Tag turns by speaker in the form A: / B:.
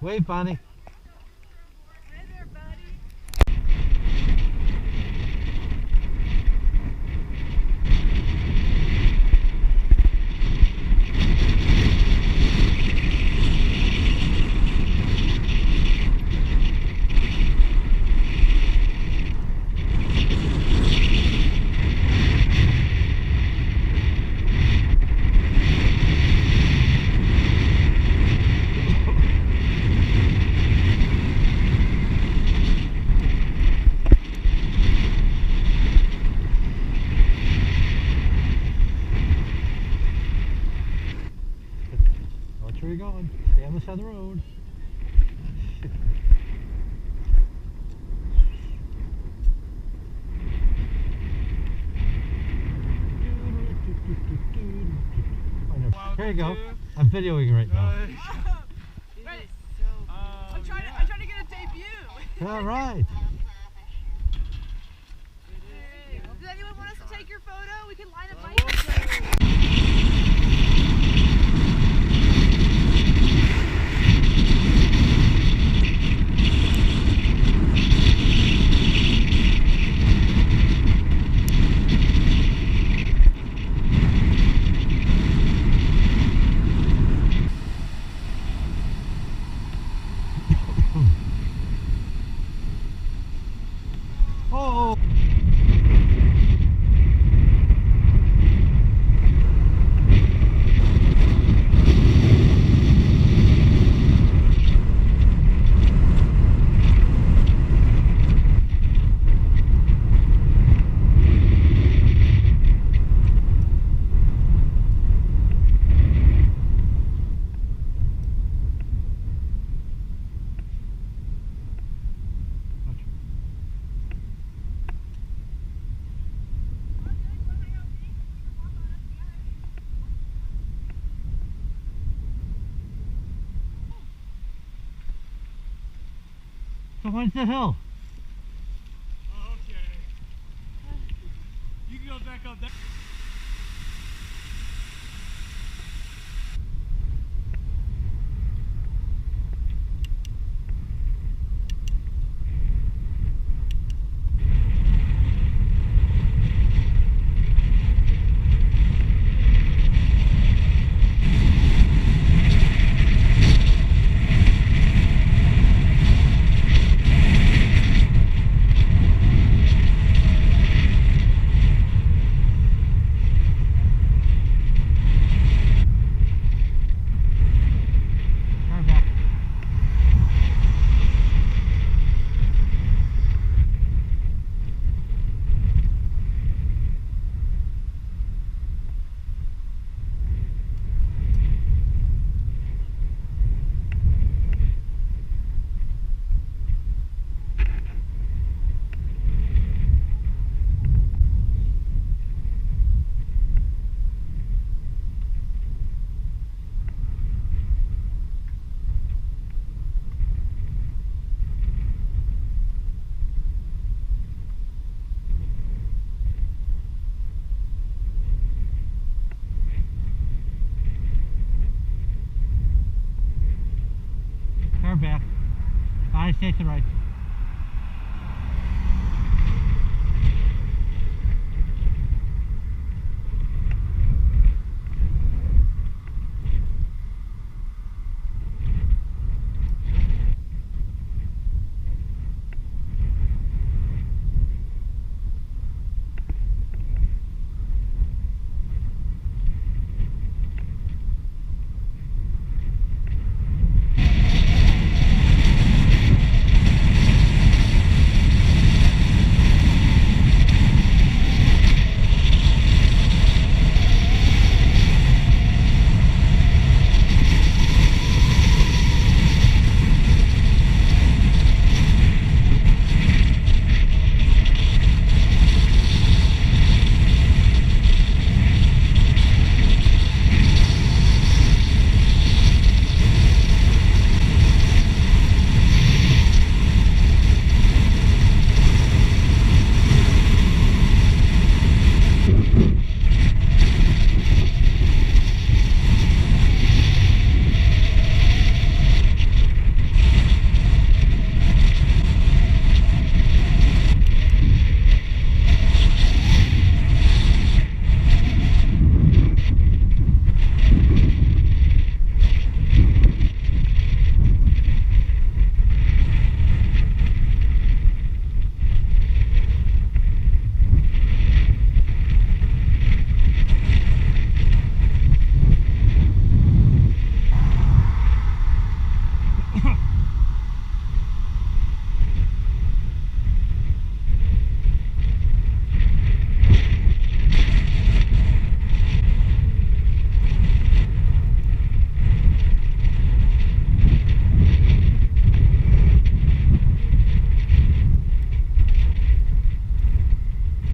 A: Wave, Bonnie.
B: Hey there, buddy.
A: Watch where you're going. Stay on the side of the road. Here you go. I'm videoing right now.
B: Right. I'm trying to get a debut.
A: All right.
B: Does anyone want us to take your photo? We can line up right
A: Oh. So where's the hill?
C: Okay. You can go back up there.
A: Turn back. Turn back. Bonnie, stay to the right.